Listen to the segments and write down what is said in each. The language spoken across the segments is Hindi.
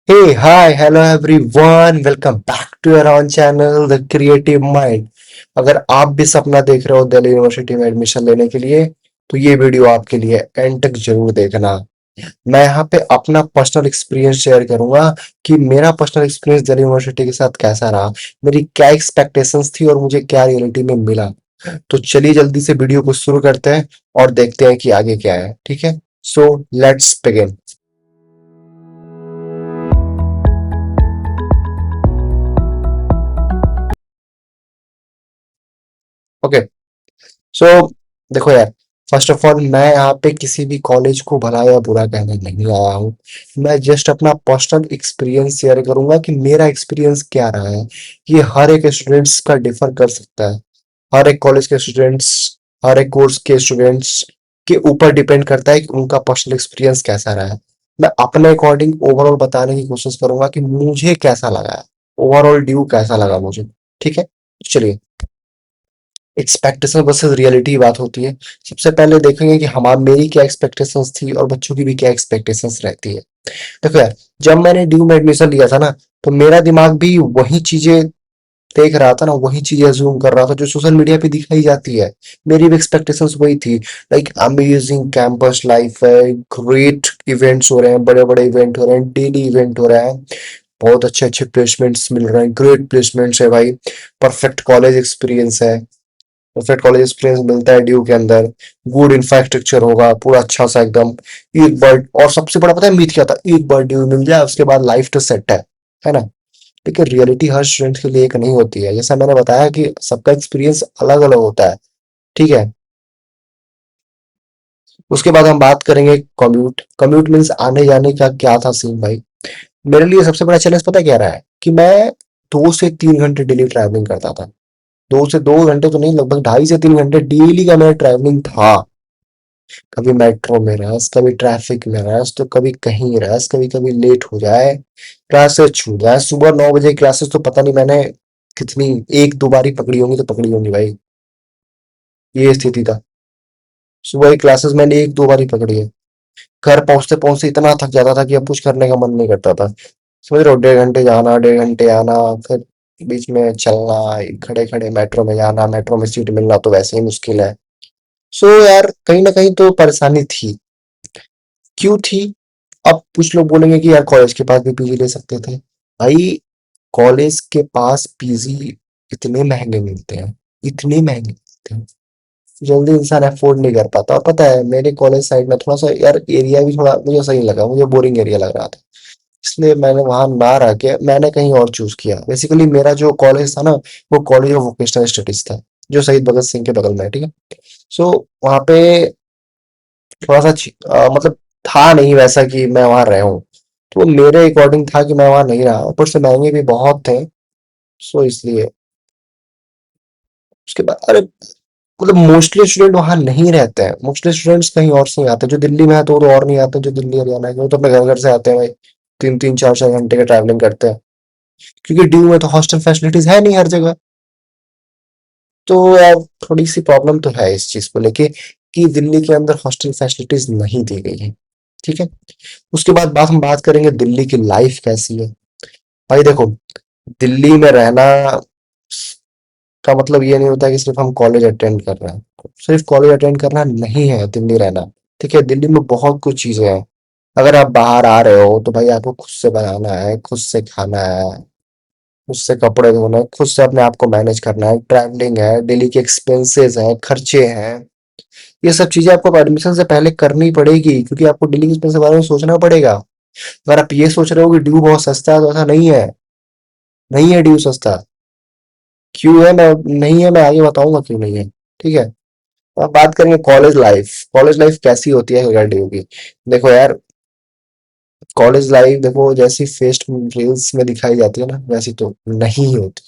Hey, hi, hello everyone. Welcome back to your own channel, The Creative Mind. अगर आप भी सपना देख रहे हो दिल्ली यूनिवर्सिटी में एडमिशन लेने के लिए, तो ये वीडियो आपके लिए एंड तक जरूर देखना। मैं यहाँ पे अपना पर्सनल एक्सपीरियंस शेयर करूंगा कि मेरा पर्सनल एक्सपीरियंस दिल्ली यूनिवर्सिटी के साथ कैसा रहा, मेरी क्या एक्सपेक्टेशंस थी और मुझे क्या रियलिटी में मिला। तो चलिए जल्दी से वीडियो को शुरू करते हैं और देखते हैं कि आगे क्या है। ठीक है, सो लेट्स बिगिन। ओके, सो देखो यार, फर्स्ट ऑफ ऑल मैं यहाँ पे किसी भी कॉलेज को भला या बुरा कहने नहीं आया हूँ। मैं जस्ट अपना पर्सनल एक्सपीरियंस शेयर करूंगा कि मेरा एक्सपीरियंस क्या रहा है। ये हर एक स्टूडेंट्स का डिफर कर सकता है। हर एक कॉलेज के स्टूडेंट्स, हर एक कोर्स के स्टूडेंट्स के ऊपर डिपेंड करता है कि उनका पर्सनल एक्सपीरियंस कैसा रहा है। मैं अपने अकॉर्डिंग ओवरऑल बताने की कोशिश करूंगा कि मुझे कैसा लगा है, ओवरऑल ड्यू कैसा लगा मुझे। ठीक है, चलिए। एक्सपेक्टेशन वर्सेस रियलिटी की बात होती है। सबसे पहले देखेंगे कि हमारी मेरी क्या एक्सपेक्टेशंस थी और बच्चों की भी क्या एक्सपेक्टेशंस रहती है। देखो यार, जब मैंने ड्यू में एडमिशन लिया था ना, तो मेरा दिमाग भी वही चीजें देख रहा था ना, वही चीजें अज्यूम कर रहा था जो सोशल मीडिया पे दिखाई जाती है। मेरी भी एक्सपेक्टेशंस वही थी। लाइक अमेजिंग कैंपस लाइफ है, ग्रेट इवेंट्स हो रहे हैं, बड़े बड़े इवेंट हो रहे हैं, डेली इवेंट हो रहा है, बहुत अच्छे अच्छे प्लेसमेंट्स मिल रहे हैं, ग्रेट प्लेसमेंट्स है भाई, परफेक्ट कॉलेज एक्सपीरियंस है, परफेक्ट कॉलेज एक्सपीरियंस मिलता है ड्यू के अंदर, गुड इंफ्रास्ट्रक्चर होगा पूरा अच्छा सा एकदम। एक बार, और सबसे बड़ा पता है मीथ क्या था, एक बार ड्यू मिल जाए उसके बाद लाइफ तो सेट है ना। लेकिन रियलिटी हर स्टूडेंट के लिए एक नहीं होती है, जैसा मैंने बताया कि सबका एक्सपीरियंस अलग अलग होता है। ठीक है, उसके बाद हम बात करेंगे कम्यूट। कम्यूट मीन्स आने जाने का क्या था सीन भाई। मेरे लिए सबसे बड़ा चैलेंज पता है क्या रहा है कि मैं 2 से 3 घंटे डेली ट्रैवलिंग करता था। 2 से 2 घंटे तो नहीं, लगभग 2.5 से 3 घंटे डेली का मेरा ट्रैवलिंग था। कभी मेट्रो में रश, कभी ट्रैफिक में रश, तो कभी कहीं रश, कभी कभी लेट हो जाए, क्लासेस छूट जाए। सुबह 9 बजे क्लासेस तो पता नहीं मैंने कितनी, एक दो बारी पकड़ी होंगी तो पकड़ी होंगी भाई। ये स्थिति था, सुबह की क्लासेस मैंने एक दो बारी पकड़ी है। घर पहुंचते पहुंचते इतना थक जाता था कि अब कुछ करने का मन नहीं करता था। समझ रहे हो, 1.5 घंटे जाना, 1.5 घंटे आना, फिर बीच में चलना, खड़े खड़े मेट्रो में जाना, मेट्रो में सीट मिलना तो वैसे ही मुश्किल है। सो यार कहीं ना कहीं तो परेशानी थी। क्यों थी? अब कुछ लोग बोलेंगे कि यार कॉलेज के पास भी पीजी ले सकते थे। भाई, कॉलेज के पास पीजी इतने महंगे मिलते हैं, इतने महंगे मिलते हैं, जल्दी इंसान अफोर्ड नहीं कर पाता। और पता है मेरे कॉलेज साइड में थोड़ा सा यार एरिया भी थोड़ा मुझे सही लगा, मुझे बोरिंग एरिया लग रहा था, इसलिए मैंने वहां ना रह के मैंने कहीं और चूज किया। बेसिकली मेरा जो कॉलेज था ना, वो कॉलेज ऑफ वोकेशनल स्टडीज था, जो शहीद भगत सिंह के बगल में है। ठीक है, सो वहाँ पे थोड़ा सा मतलब था नहीं वैसा कि मैं वहां रहा हूँ। तो मेरे अकॉर्डिंग था कि मैं वहां नहीं रहा, ऊपर से महंगे भी बहुत थे। सो इसलिए उसके बाद अरे, मतलब मोस्टली स्टूडेंट वहां नहीं रहते हैं, मोस्टली स्टूडेंट्स कहीं और से ही आते हैं। जो दिल्ली में है तो वो तो और नहीं आते, जो दिल्ली हरियाणा है वो तो अपने घर घर से आते हैं भाई। 3-3 4-4 घंटे का ट्रैवलिंग करते हैं, क्योंकि ड्यू में तो हॉस्टल फैसिलिटीज है नहीं हर जगह। तो यार थोड़ी सी प्रॉब्लम तो है इस चीज को लेके कि दिल्ली के अंदर हॉस्टल फैसिलिटीज नहीं दी गई है। ठीक है, उसके बाद हम बात करेंगे दिल्ली की लाइफ कैसी है। भाई देखो, दिल्ली में रहना का मतलब ये नहीं होता कि सिर्फ हम कॉलेज अटेंड कर रहे हैं। सिर्फ कॉलेज अटेंड करना नहीं है दिल्ली रहना। ठीक है, दिल्ली में बहुत कुछ चीजें हैं। अगर आप बाहर आ रहे हो तो भाई आपको खुद से बनाना है, खुद से खाना है, खुद से कपड़े धोना है, खुद से अपने आप को मैनेज करना है, ट्रैवलिंग है, डेली के एक्सपेंसेस हैं, खर्चे हैं। ये सब चीजें आपको एडमिशन से पहले करनी पड़ेगी, क्योंकि आपको डेली के एक्सपेंस के बारे में सोचना पड़ेगा। अगर आप ये सोच रहे हो कि ड्यू बहुत सस्ता है, तो ऐसा नहीं है। नहीं है ड्यू सस्ता। क्यों है, मैं नहीं है, मैं आगे बताऊंगा क्यों नहीं है। ठीक है, अब बात करेंगे कॉलेज लाइफ। कॉलेज लाइफ कैसी होती है बगैर ड्यू की। देखो यार, कॉलेज लाइफ देखो जैसी फेस्ट रील्स में दिखाई जाती है ना, वैसी तो नहीं होती।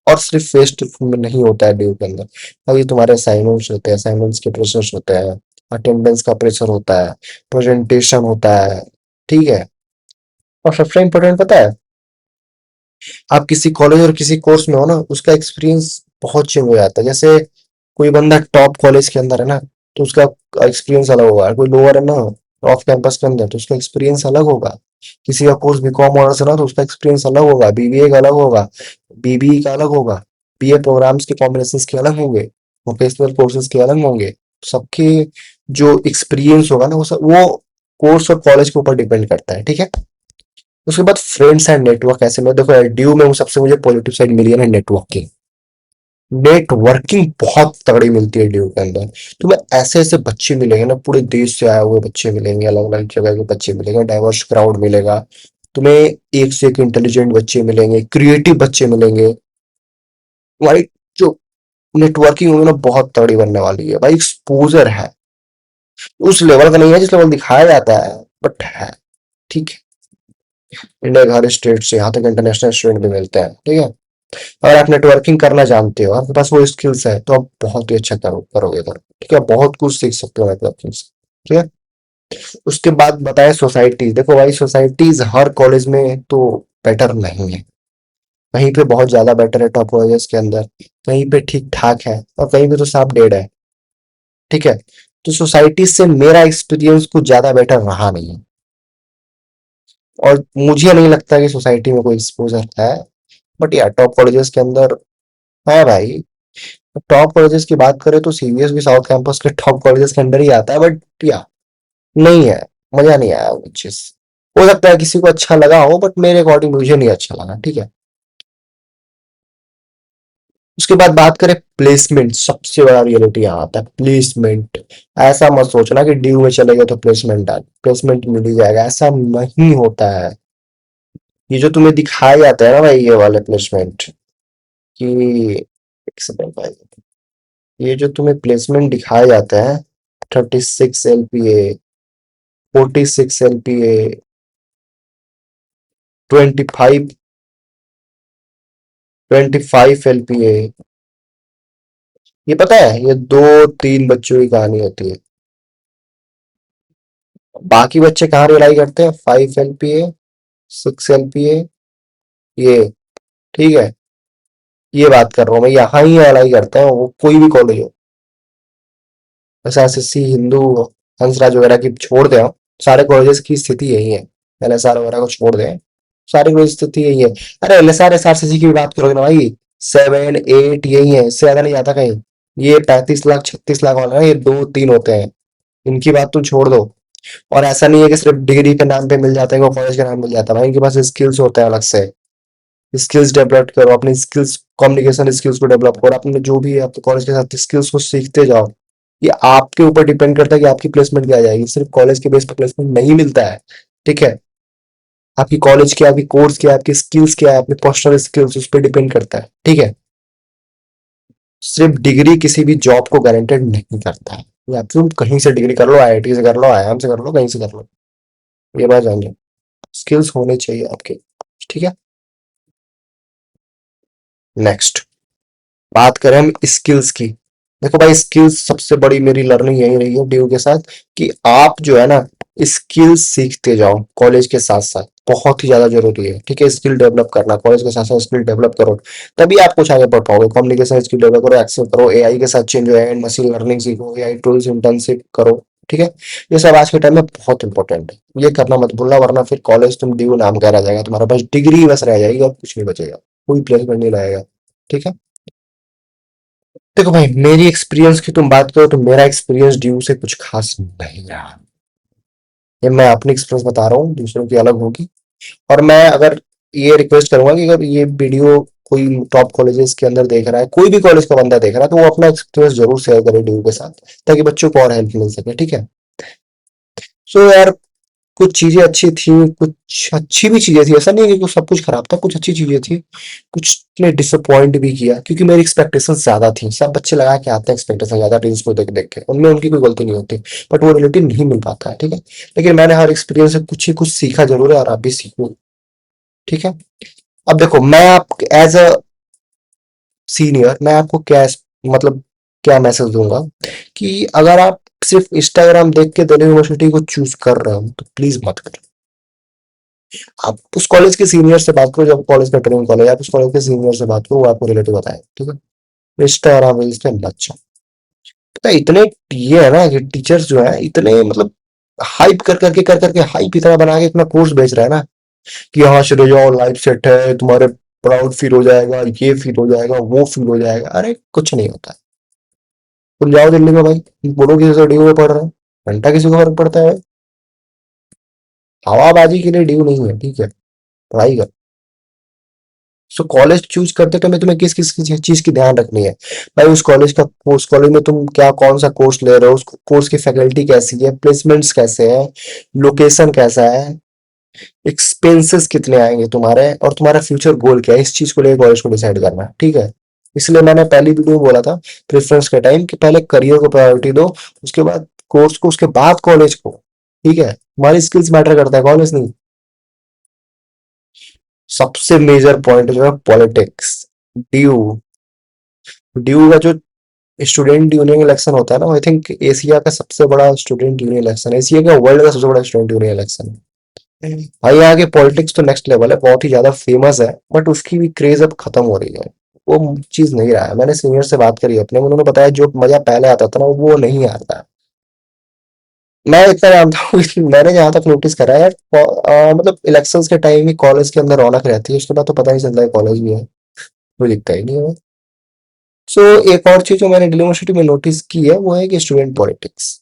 और सिर्फ फेस्ट में नहीं होता है ड्यू के अंदर। अभी तुम्हारे असाइनमेंट्स होते हैं, असाइनमेंट्स के प्रेशर्स होते हैं, अटेंडेंस का प्रेशर होता है, प्रेजेंटेशन होता है। ठीक है, और सबसे इम्पोर्टेंट पता है, आप किसी कॉलेज और किसी कोर्स में हो ना, उसका एक्सपीरियंस बहुत चेंज हो जाता है। जैसे कोई बंदा टॉप कॉलेज के अंदर है ना, तो उसका एक्सपीरियंस अलग होगा। कोई लोअर है ना, ऑफ कैंपस के अंदर, तो उसका एक्सपीरियंस अलग होगा। किसी का कोर्स बीकॉम ऑनर्स रहा तो उसका एक्सपीरियंस अलग होगा, बीबीए का अलग होगा, बीबी का अलग होगा, बीए प्रोग्राम्स के कॉम्बिनेशन के अलग होंगे, वोकेशनल कोर्सेज के अलग होंगे। सबके जो एक्सपीरियंस होगा ना वो कोर्स और कॉलेज के ऊपर डिपेंड करता है, ठीक है। उसके बाद फ्रेंड्स एंड नेटवर्क, ऐसे में देखो ड्यू में सबसे मुझे पॉजिटिव साइड मिली है ना नेटवर्किंग। नेटवर्किंग बहुत तगड़ी मिलती है ड्यू के अंदर। तुम्हें ऐसे ऐसे बच्चे मिलेंगे ना, पूरे देश से आए हुए बच्चे मिलेंगे, अलग अलग जगह के बच्चे मिलेंगे, डाइवर्स क्राउड मिलेगा तुम्हें। एक से एक इंटेलिजेंट बच्चे मिलेंगे, क्रिएटिव बच्चे मिलेंगे। भाई जो नेटवर्किंग होगी ना बहुत तगड़ी बनने वाली है भाई। एक्सपोजर है, उस लेवल का नहीं है जिस लेवल दिखाया जाता है, बट है, ठीक है। इंडिया के हर स्टेट से यहाँ तक इंटरनेशनल स्टूडेंट भी मिलते हैं, ठीक है। अगर आप नेटवर्किंग करना जानते हो, आपके पास वो स्किल्स है, तो आप बहुत ही अच्छा करोगे इधर, ठीक है। बहुत कुछ सीख सकते हो नेटवर्किंग से, ठीक है। उसके बाद बताए सोसाइटीज, देखो भाई सोसाइटीज हर कॉलेज में तो बेटर नहीं है। कहीं पे बहुत ज्यादा बेटर है टॉप कॉलेजेस के अंदर, कहीं पे ठीक ठाक है, और कहीं पे तो साफ डेड है, ठीक है। तो सोसाइटी से मेरा एक्सपीरियंस कुछ ज्यादा बेटर रहा नहीं है, और मुझे नहीं लगता कि सोसाइटी में कोई एक्सपोजर है। बट यार टॉप कॉलेजेस के अंदर है भाई। टॉप कॉलेजेस की बात करें तो सीवीएस भी साउथ कैंपस के टॉप कॉलेजेस के अंडर ही आता है, बट या नहीं है, मजा नहीं आया वो चीज। हो सकता है किसी को अच्छा लगा हो, बट मेरे अकॉर्डिंग मुझे नहीं अच्छा लगा, ठीक है। उसके बाद बात करें प्लेसमेंट, सबसे बड़ा रियलिटी यहाँ आता है प्लेसमेंट। ऐसा मत सोचना कि ड्यू में चलेगा तो प्लेसमेंट आ प्लेसमेंट मिल ही जाएगा, ऐसा नहीं होता है। ये जो तुम्हें दिखाया जाता है ना भाई, ये वाले प्लेसमेंट कि एक सेकंड भाई, ये जो तुम्हें प्लेसमेंट दिखाया जाता है 36 LPA, 46 LPA, 25 LPA, ये पता है ये दो तीन बच्चों की कहानी होती है। बाकी बच्चे कहाँ रिलाई करते हैं? 5 LPA, 6 LPA, ये, ठीक है। ये बात कर रहा हूँ मैं, यहाँ ही रिलाई करते हैं वो, कोई भी कॉलेज हो। वैसे एसएससी, हिंदू, हंसराज वगैरह की छोड़ दे हम, सारे कॉलेजेस की स्थिति यही है। एलएसआर वगैरह को छोड़ दे, सारी कॉलेज स्थिति यही है। अरे एलएसआर एसआरसीसी की भी बात करोगे ना भाई, 7 8 यही है, इससे ज्यादा नहीं जाता कहीं। ये 35 लाख 36 लाख वाला ना, ये दो तीन होते हैं। इनकी बात तुम छोड़ दो। और ऐसा नहीं है कि सिर्फ डिग्री के नाम पे मिल जाता है, वो कॉलेज के नाम मिल जाता है भाई, इनके पास स्किल्स होते हैं अलग से। स्किल्स डेवलप करो, अपनी स्किल्स, कम्युनिकेशन स्किल्स को डेवलप करो, अपने जो भी है आपके कॉलेज के साथ स्किल्स को सीखते जाओ। ये आपके ऊपर डिपेंड करता है कि आपकी प्लेसमेंट क्या आ जाएगी, सिर्फ कॉलेज के बेस पर प्लेसमेंट नहीं मिलता है, ठीक है। आपकी कॉलेज क्या, आपकी कोर्स क्या, आपकी स्किल्स क्या है, अपने पर्सनल स्किल्स, उस पर डिपेंड करता है, ठीक है। सिर्फ डिग्री किसी भी जॉब को गारंटेड नहीं करता है। या तुम कहीं से डिग्री कर लो, आईआईटी से कर लो, आईआईएम से कर लो, कहीं से कर लो, ये बात जान लो। स्किल्स होने चाहिए आपके, ठीक है। नेक्स्ट बात करें हम स्किल्स की। देखो भाई स्किल्स सबसे बड़ी मेरी लर्निंग यही रही है ड्यू के साथ, कि आप जो है ना स्किल्स सीखते जाओ कॉलेज के साथ साथ, बहुत ही ज्यादा जरूरी है, ठीक है। स्किल डेवलप करना, कॉलेज के साथ साथ स्किल डेवलप करो, तभी आप कुछ आगे बढ़ पाओगे। कम्युनिकेशन स्किल डेवलप करो, एक्सेल करो, एआई के साथ चेंज हो, एंड मशीन लर्निंग सीखो, एआई टूल्स इंटर्नशिप करो, ठीक है। ये सब आज के टाइम में बहुत इंपॉर्टेंट है, ये करना मत भूलना, वरना फिर कॉलेज तुम ड्यू नाम का रह जाएगा, तुम्हारे पास डिग्री बस रह जाएगी और कुछ नहीं बचेगा, कोई प्लेसमेंट नहीं रहेगा, ठीक है। देखो भाई मेरी एक्सपीरियंस की तुम बात करो तो मेरा एक्सपीरियंस ड्यू से कुछ खास नहीं रहा। ये मैं अपनी एक्सपीरियंस बता रहा हूँ, दूसरों की अलग होगी। और मैं अगर ये रिक्वेस्ट करूंगा कि अगर ये वीडियो कोई टॉप कॉलेजेस के अंदर देख रहा है, कोई भी कॉलेज का बंदा देख रहा है, तो वो अपना एक्सपीरियंस जरूर शेयर करे ड्यू के साथ, ताकि बच्चों को और हेल्प मिल सके, ठीक है। सो यार कुछ चीजें अच्छी थी, कुछ अच्छी भी चीजें थी, ऐसा नहीं है कि कुछ सब कुछ खराब था, कुछ अच्छी चीजें थी। कुछ ने डिसअपॉइंट भी किया, क्योंकि मेरी एक्सपेक्टेशन ज्यादा थी। सब बच्चे लगा के आते हैं एक्सपेक्टेशन ज्यादा, रील्स को देख देख के, उनमें उनकी कोई गलती नहीं होती, बट वो रिलेटिव नहीं मिल पाता है, ठीक है। लेकिन मैंने हर एक्सपीरियंस से कुछ ही कुछ सीखा जरूर है, और आप भी सीखो, ठीक है। अब देखो मैं आप एज अ सीनियर मैं आपको क्या मतलब क्या मैसेज दूंगा, कि अगर आप सिर्फ इंस्टाग्राम देख के दिल्ली यूनिवर्सिटी को चूज कर रहे हो तो प्लीज मत करो। आप उस कॉलेज के सीनियर से बात करो, जब कॉलेज का ट्रेनिंग कॉलेज, आप उस कॉलेज के सीनियर से बात करो, वो आपको रिलेटिव बताए, ठीक है। इंस्टाग्राम रील्स पे मत जाओ। पता है इतने, ये है ना कि टीचर्स जो है इतने मतलब हाइप कर करके हाइप इतना बना के इतना कोर्स बेच रहा है ना कि हाँ चले जाओ लाइफ सेट है तुम्हारे, प्राउड फील हो जाएगा, ये फील हो जाएगा, वो फील हो जाएगा। अरे कुछ नहीं होता। तुम जाओ दिल्ली में भाई, बोलो किसी से ड्यू में पढ़ रहे हैं, घंटा किसी को फर्क पड़ता है? हवाबाजी के लिए ड्यू नहीं है, ठीक है, पढ़ाई कर। सो कॉलेज चूज करते टाइम तुम्हें किस किस चीज की ध्यान रखनी है भाई? उस कॉलेज का, उस कॉलेज में तुम क्या कौन सा कोर्स ले रहे हो, उस कोर्स की फैकल्टी कैसी है, प्लेसमेंट्स कैसे हैं, लोकेशन कैसा है, एक्सपेंसेस कितने आएंगे तुम्हारे, और तुम्हारा फ्यूचर गोल क्या है, इस चीज को लेकर कॉलेज को डिसाइड करना है, ठीक है। इसलिए मैंने पहली वीडियो में बोला था प्रेफरेंस के टाइम कि पहले करियर को प्रायोरिटी दो, उसके बाद कोर्स को, उसके बाद कॉलेज को, ठीक है। हमारी स्किल्स मैटर करता है, कॉलेज नहीं। सबसे मेजर पॉइंट जो है पॉलिटिक्स, ड्यू। ड्यू का जो स्टूडेंट यूनियन इलेक्शन होता है ना, आई थिंक एशिया का सबसे बड़ा स्टूडेंट यूनियन इलेक्शन है, एशिया का, वर्ल्ड का सबसे बड़ा स्टूडेंट यूनियन इलेक्शन है भाई। यहाँ के पॉलिटिक्स तो नेक्स्ट लेवल है, बहुत ही ज्यादा फेमस है, बट उसकी भी क्रेज अब खत्म हो रही है। वो चीज नहीं रहा है। मैंने सीनियर से बात करी अपने, उन्होंने बताया जो मजा पहले आता था ना वो नहीं आता है। मैं इतना जानता हूँ मैंने जहां तक नोटिस करा है यार, मतलब इलेक्शंस के टाइम ही कॉलेज के अंदर रौनक रहती है, उसके बाद तो पता नहीं चलता है कॉलेज भी है, कोई दिखता ही नहीं है। सो एक और चीज जो मैंने दिल्ली यूनिवर्सिटी में नोटिस की है वो है कि स्टूडेंट पॉलिटिक्स।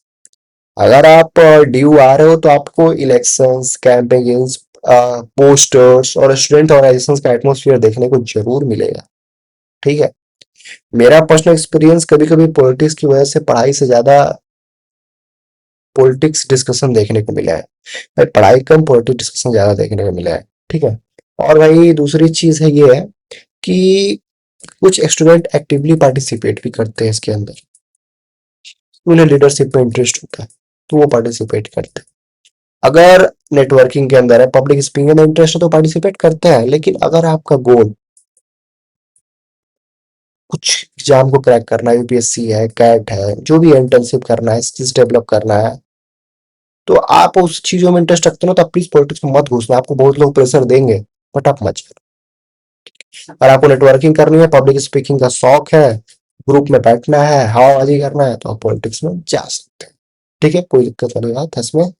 अगर आप ड्यू आ रहे हो तो आपको इलेक्शंस, कैंपेन्स, पोस्टर्स और स्टूडेंट ऑर्गेनाइजेशंस का एटमॉस्फेयर देखने को जरूर मिलेगा, ठीक है। मेरा पर्सनल एक्सपीरियंस, कभी कभी पॉलिटिक्स की वजह से पढ़ाई से ज्यादा पॉलिटिक्स डिस्कशन देखने को मिला है भाई, पढ़ाई कम पॉलिटिक्स डिस्कशन ज्यादा देखने को मिला है, ठीक है। और भाई दूसरी चीज है ये है कि कुछ स्टूडेंट एक्टिवली पार्टिसिपेट भी करते हैं इसके अंदर, उन्हें लीडरशिप में इंटरेस्ट होता है तो वो पार्टिसिपेट करते हैं। अगर नेटवर्किंग के अंदर है, पब्लिक स्पीकिंग में इंटरेस्ट है तो पार्टिसिपेट करते हैं, लेकिन अगर आपका गोल कुछ एग्जाम को क्रैक करना है, यूपीएससी है, कैट है, जो भी इंटर्नशिप करना है, स्किल्स डेवलप करना है, तो आप उस चीजों में इंटरेस्ट रखते हो ना, तो प्लीज पॉलिटिक्स में मत घुसना। आपको बहुत लोग प्रेशर देंगे, बट आप मत जाओ। अगर आपको नेटवर्किंग करनी है, पब्लिक स्पीकिंग का शौक है, ग्रुप में बैठना है, हवाबाजी करना है, तो आप पॉलिटिक्स में जा सकते हैं, ठीक है, कोई दिक्कत वाली बात है इसमें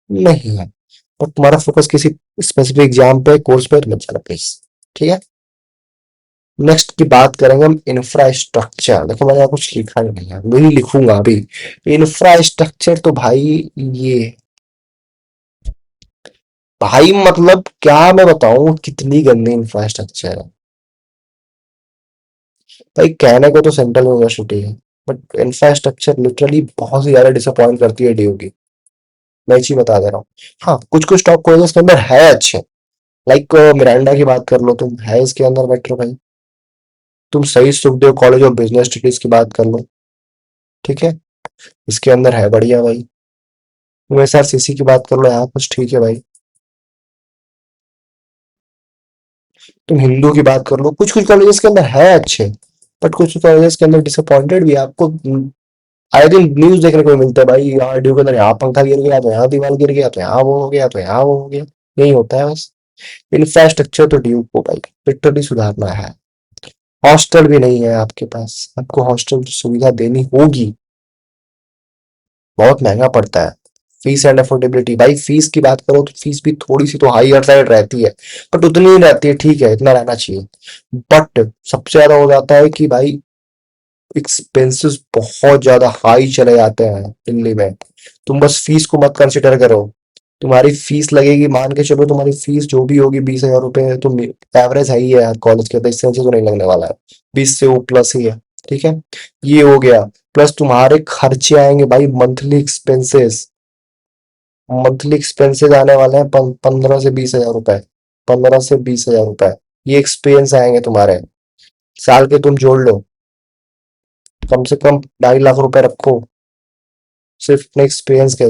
नहीं है। पर तुम्हारा फोकस किसी स्पेसिफिक एग्जाम पे, कोर्स पे तो मत जाना प्लीज, ठीक है। नेक्स्ट की बात करेंगे हम इंफ्रास्ट्रक्चर। देखो मैंने यहाँ कुछ लिखा नहीं है, मैं ही लिखूंगा अभी। इंफ्रास्ट्रक्चर तो भाई ये, भाई मतलब क्या मैं बताऊं कितनी गंदी इंफ्रास्ट्रक्चर है भाई। कहने को तो सेंट्रल यूनिवर्सिटी है, बट इंफ्रास्ट्रक्चर लिटरली बहुत ही ज्यादा डिसअपॉइंट करती है डीयू की। मैं एक चीज बता दे रहा हूँ, हाँ कुछ कुछ टॉप कॉलेजेस के अंदर है अच्छे, लाइक मिरांडा की बात कर लो तुम, है इसके अंदर बेटर भाई। तुम सही Sukhdev college of business studies की बात कर लो, ठीक है, इसके अंदर है बढ़िया भाई। तुम एसआरसीसी की बात कर लो, यहाँ कुछ ठीक है भाई। तुम हिंदू की बात कर लो, कुछ कुछ कॉलेजेस के अंदर है अच्छे, बट कुछ कॉलेजेस के अंदर डिसअपॉइंटेड भी है आपको। आए दिन न्यूज देखने को मिलता है भाई, यहाँ ड्यू के अंदर यहाँ पंखा गिर गया, तो यहाँ दीवार गिर गया, तो यहाँ वो हो गया, तो यहाँ वो हो गया। यही होता है बस। इंफ्रास्ट्रक्चर तो ड्यू को भाई लिटरली सुधारना है। हॉस्टल भी नहीं है आपके पास, आपको हॉस्टल की सुविधा देनी होगी, बहुत महंगा पड़ता है। फीस एंड अफोर्डेबिलिटी, भाई फीस की बात करो तो फीस भी थोड़ी सी तो हाईयर साइड रहती है, बट उतनी ही रहती है, ठीक है, इतना रहना चाहिए। बट सबसे ज्यादा हो जाता है कि भाई एक्सपेंसेस बहुत ज्यादा हाई चले जाते हैं दिल्ली में। तुम बस फीस को मत कंसिडर करो, तुम्हारी फीस लगेगी, मान के चलो तुम्हारी फीस जो भी होगी 20,000 रुपए, तो एवरेज है ही है यार कॉलेज के, तो इससे नीचे तो नहीं लगने वाला है, 20 से वो प्लस ही है, ठीक है। ये हो गया, प्लस तुम्हारे खर्चे आएंगे भाई, मंथली एक्सपेंसेस। मंथली एक्सपेंसेस आने वाले हैं 15 से 20 हजार रुपए, 15 से 20 हजार रुपए, ये एक्सपेंस आएंगे तुम्हारे। साल के तुम जोड़ लो, कम से कम 2.5 लाख रुपए रखो सिर्फ अपने एक्सपीरियंस के,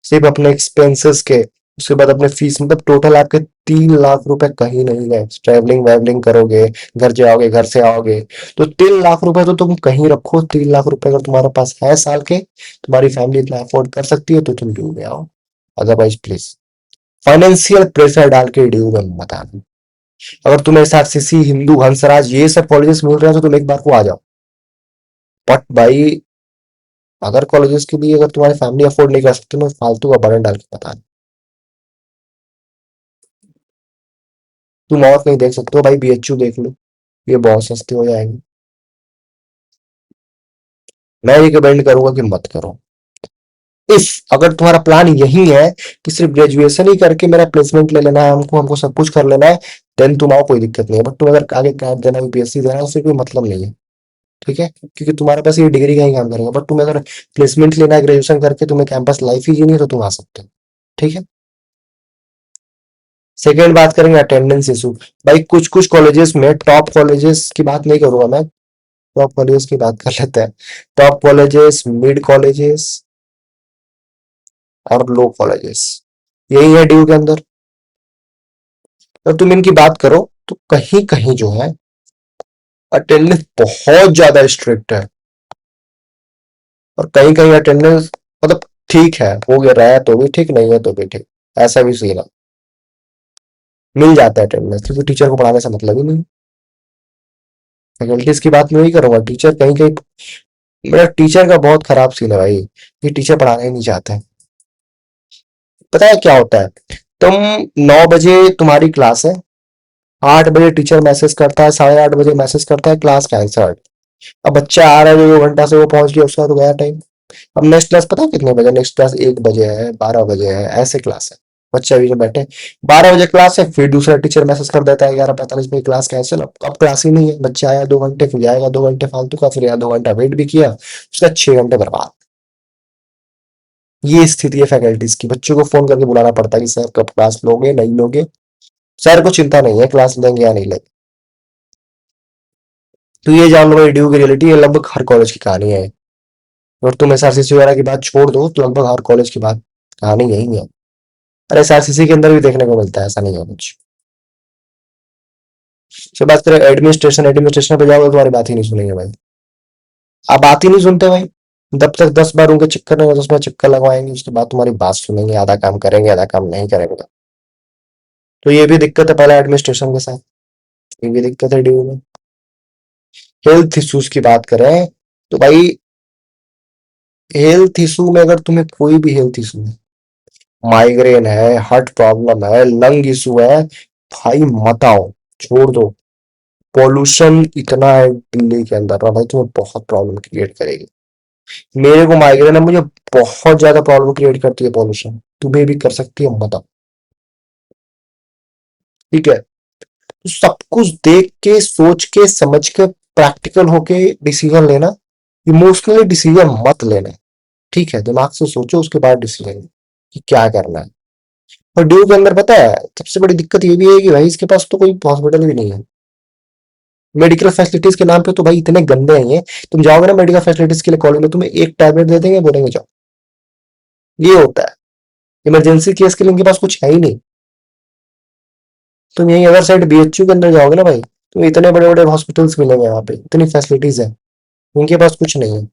सिर्फ अपने एक्सपेंसेस के। उसके बाद अपने फीस, मतलब टोटल आपके 3 लाख रुपए कहीं नहीं गए। ट्रैवलिंग वैवलिंग करोगे, घर जाओगे, घर से आओगे, तो 3 लाख रुपए तो तुम कहीं रखो। 3 लाख रुपए अगर तुम्हारे पास है साल के, तुम्हारी फैमिली इतना अफोर्ड कर सकती है, तो तुम ड्यू में आओ। अदरवाइज प्लीज फाइनेंशियल प्रेशर डाल के ड्यू में मत आना। अगर तुम्हें एसआरसीसी, हिंदू, हंसराज ये सब कॉलेजेस मिल रहे हैं तो तुम एक बार को आ जाओ, बट भाई अदर कॉलेजेस के लिए अगर तुम्हारी फैमिली अफोर्ड नहीं कर सकती तो फालतू का बर्डन डाल के बता रहे। तुम और कहीं देख सकते हो भाई, बीएचयू देख लो, ये बहुत सस्ते हो जाएंगे। मैं रिकमेंड करूंगा कि मत करो। इफ अगर तुम्हारा प्लान यही है कि सिर्फ ग्रेजुएशन ही करके मेरा प्लेसमेंट ले लेना है, हमको हमको सब कुछ कर लेना है, देन तुम आओ, कोई दिक्कत नहीं है। बट तुम अगर आगे कैट देना, यूपीएससी देना है, उससे कोई मतलब नहीं है। ठीक है, क्योंकि तुम्हारे पास ये डिग्री का ही काम करेगा। बट तुम्हें अगर प्लेसमेंट लेना है ग्रेजुएशन करके, तुम्हें कैंपस लाइफ ही जीनी है, तो तुम आ सकते हो। ठीक है। सेकेंड बात करेंगे अटेंडेंस इशू। भाई कुछ कुछ कॉलेजेस में, टॉप कॉलेजेस की बात नहीं करूंगा मैं, टॉप कॉलेजेस की बात कर लेते हैं। टॉप कॉलेजेस, मिड कॉलेजेस और लो कॉलेजेस, यही है ड्यू के अंदर। तो तुम इनकी बात करो तो कहीं कहीं जो है अटेंडेंस बहुत ज्यादा स्ट्रिक्ट है, और कहीं कहीं अटेंडेंस मतलब ठीक है, हो गया रहा है तो भी ठीक, नहीं है तो भी ठीक, ऐसा भी सीन है। मिल जाता है अटेंडेंस, क्योंकि टीचर को पढ़ाने से मतलब ही नहीं। फैकल्टीज की बात मैं नहीं करूंगा, टीचर कहीं कहीं, मेरा टीचर का बहुत खराब सीन है भाई, ये टीचर पढ़ाना ही नहीं चाहते हैं। पता है क्या होता है, तुम 9 बजे तुम्हारी क्लास है, 8 बजे टीचर मैसेज करता है, 8:30 बजे मैसेज करता है क्लास कैंसल्ड। अब बच्चा आ रहा है, 2 घंटा से वो पहुंच गया, उसका तो गया टाइम। अब नेक्स्ट क्लास पता है कितने बजे, नेक्स्ट क्लास 1 बजे है, 12 बजे है, ऐसे क्लास है। बच्चा भी जो बैठे, 12 बजे क्लास है, फिर दूसरा टीचर मैसेज कर देता है 11:45 में क्लास कैंसिल। अब क्लास ही नहीं है, बच्चा आया 2 घंटे, फिर जाएगा 2 घंटे फालतू का, फिर यहाँ 2 घंटा वेट भी किया, उसका 6 घंटे बर्बाद। ये स्थिति है फैकल्टीज की, बच्चों को फोन करके बुलाना पड़ता है कि सर कब क्लास लोगे, नहीं लोगे। सर को चिंता नहीं है क्लास लेंगे या नहीं लेंगे। तो ये जान लो भाई, ड्यू की रियलिटी है, लगभग हर कॉलेज की कहानी है। और तुम एसआरसीसी वगैरह की बात छोड़ दो, तो लगभग हर कॉलेज की बात कहानी यही है। अरे एसआरसीसी के अंदर भी देखने को मिलता है, ऐसा नहीं है कुछ। जब बात करें एडमिनिस्ट्रेशन, एडमिनिस्ट्रेशन पे जाओगे, तुम्हारी बात ही नहीं सुनेंगे भाई। आप बात ही नहीं सुनते भाई, जब तक 10 बार उनके चक्कर नहीं, 10 बार चक्कर लगवाएंगे, उसके बाद तुम्हारी बात सुनेंगे, आधा काम करेंगे आधा काम नहीं करेंगे। तो ये भी दिक्कत है पहले एडमिनिस्ट्रेशन के साथ, ये भी दिक्कत है ड्यू में। हेल्थ इश्यूज की बात करें तो भाई, हेल्थ इशू में अगर तुम्हें कोई भी हेल्थ इशू है, माइग्रेन है, हार्ट प्रॉब्लम है, लंग इशू है, भाई मत आओ, छोड़ दो। पॉल्यूशन इतना है दिल्ली के अंदर ना भाई, तुम्हें बहुत प्रॉब्लम क्रिएट करेगी। मेरे को माइग्रेन है, मुझे बहुत ज्यादा प्रॉब्लम क्रिएट करती है पॉल्यूशन, तुम्हें भी कर सकती है, मत आओ। ठीक है, तो सब कुछ देख के, सोच के, समझ के, प्रैक्टिकल होके डिसीजन लेना, इमोशनली डिसीजन मत लेना। ठीक है, दिमाग से सोचो, उसके बाद डिसीजन कि क्या करना है। और ड्यू के अंदर पता है सबसे बड़ी दिक्कत ये भी है कि भाई इसके पास तो कोई हॉस्पिटल भी नहीं है। मेडिकल फैसिलिटीज के नाम पे तो भाई इतने गंदे हैं ये। तुम जाओगे ना मेडिकल फैसिलिटीज के लिए कॉलेज में, तुम्हें एक टैबलेट दे देंगे, बोलेंगे जाओ। ये होता है, इमरजेंसी केस के लिए इनके पास कुछ है ही नहीं। तुम यही अदर साइड बीएचयू के अंदर जाओगे ना भाई, तो इतने बड़े बड़े हॉस्पिटल्स मिलेंगे, वहां पे इतनी फैसिलिटीज है, उनके पास कुछ नहीं है।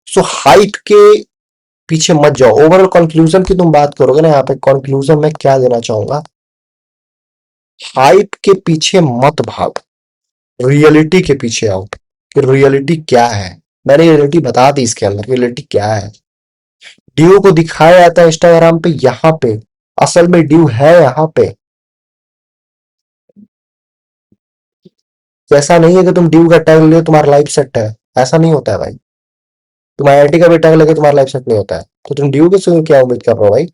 सो हाइट के पीछे मत जाओ। ओवरऑल कंक्लूजन की तुम बात करोगे ना, यहाँ पे कंक्लूजन में क्या देना चाहूंगा, हाइप के पीछे मत भाग, रियलिटी के पीछे आओ कि रियलिटी क्या है। मैंने रियलिटी बता दी, इसके अंदर रियलिटी क्या है। ड्यू को दिखाया जाता है इंस्टाग्राम पे, यहाँ पे असल में ड्यू है यहाँ पे। ऐसा नहीं है कि तुम ड्यू का टैग ले तुम्हारा लाइफ सेट है, ऐसा नहीं होता है भाई। तुम आईआईटी का भी टैग लेके तुम्हारा लाइफ सेट नहीं होता है, तो तुम ड्यू के से क्या उम्मीद कर रहे हो भाई।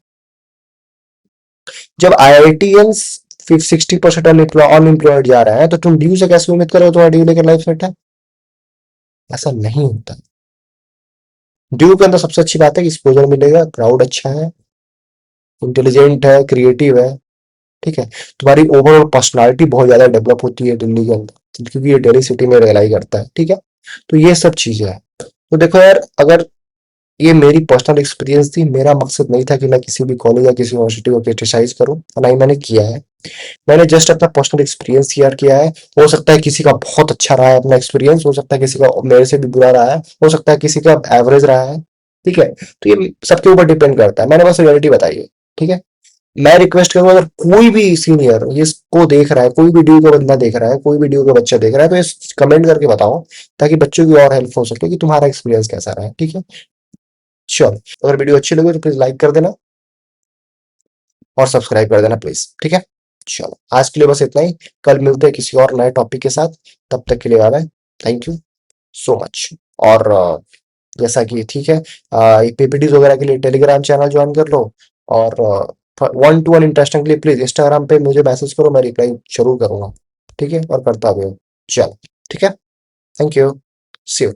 जब आईआईटीएंस 60% अनएम्प्लॉयड जा रहे हैं, तो तुम ड्यू से कैसे उम्मीद करो तुम्हारा ड्यू लेकर लाइफ सेट है। ऐसा नहीं होता। ड्यू के अंदर सबसे अच्छी बात है कि एक्सपोजर मिलेगा, क्राउड अच्छा है, इंटेलिजेंट है, क्रिएटिव है। ठीक है, तुम्हारी ओवरऑल पर्सनालिटी बहुत ज्यादा डेवलप होती है दिल्ली के अंदर, क्योंकि ये दिल्ली सिटी में रियलाइज करता है। ठीक है, तो ये सब चीजें हैं। तो देखो यार, अगर ये मेरी पर्सनल एक्सपीरियंस थी, मेरा मकसद नहीं था कि मैं किसी भी कॉलेज या किसी यूनिवर्सिटी को क्रिटिसाइज करूं, ना ही मैंने किया है। मैंने जस्ट अपना पर्सनल एक्सपीरियंस शेयर किया है। हो सकता है किसी का बहुत अच्छा रहा है अपना एक्सपीरियंस, हो सकता है किसी का मेरे से भी बुरा रहा है, हो सकता है किसी का एवरेज रहा है। ठीक है, तो ये सबके ऊपर डिपेंड करता है, मैंने बस रियलिटी बताई है। ठीक है, मैं रिक्वेस्ट करूंगा, अगर कोई भी सीनियर इसको देख रहा है, कोई वीडियो का बंदा देख रहा है, कोई वीडियो का बच्चा देख रहा है, तो इस कमेंट करके बताओ, ताकि बच्चों की और हेल्प हो सके कि तुम्हारा एक्सपीरियंस कैसा रहा है। ठीक है, श्योर। अगर वीडियो अच्छी लगे तो प्लीज लाइक कर देना और सब्सक्राइब कर देना प्लीज। ठीक है, चलो आज के लिए बस इतना ही। कल मिलते हैं किसी और नए टॉपिक के साथ। तब तक के लिए bye bye. Thank you so much. और जैसा कि ठीक है, पीपीटीज वगैरह के लिए टेलीग्राम चैनल ज्वाइन कर लो। और वन टू वन इंटरेक्शन के लिए प्लीज इंस्टाग्राम पे मुझे मैसेज करो, मैं रिप्लाई जरूर करूंगा। ठीक है, और करता भी हूँ। चलो, ठीक है, थैंक यू, सी यू।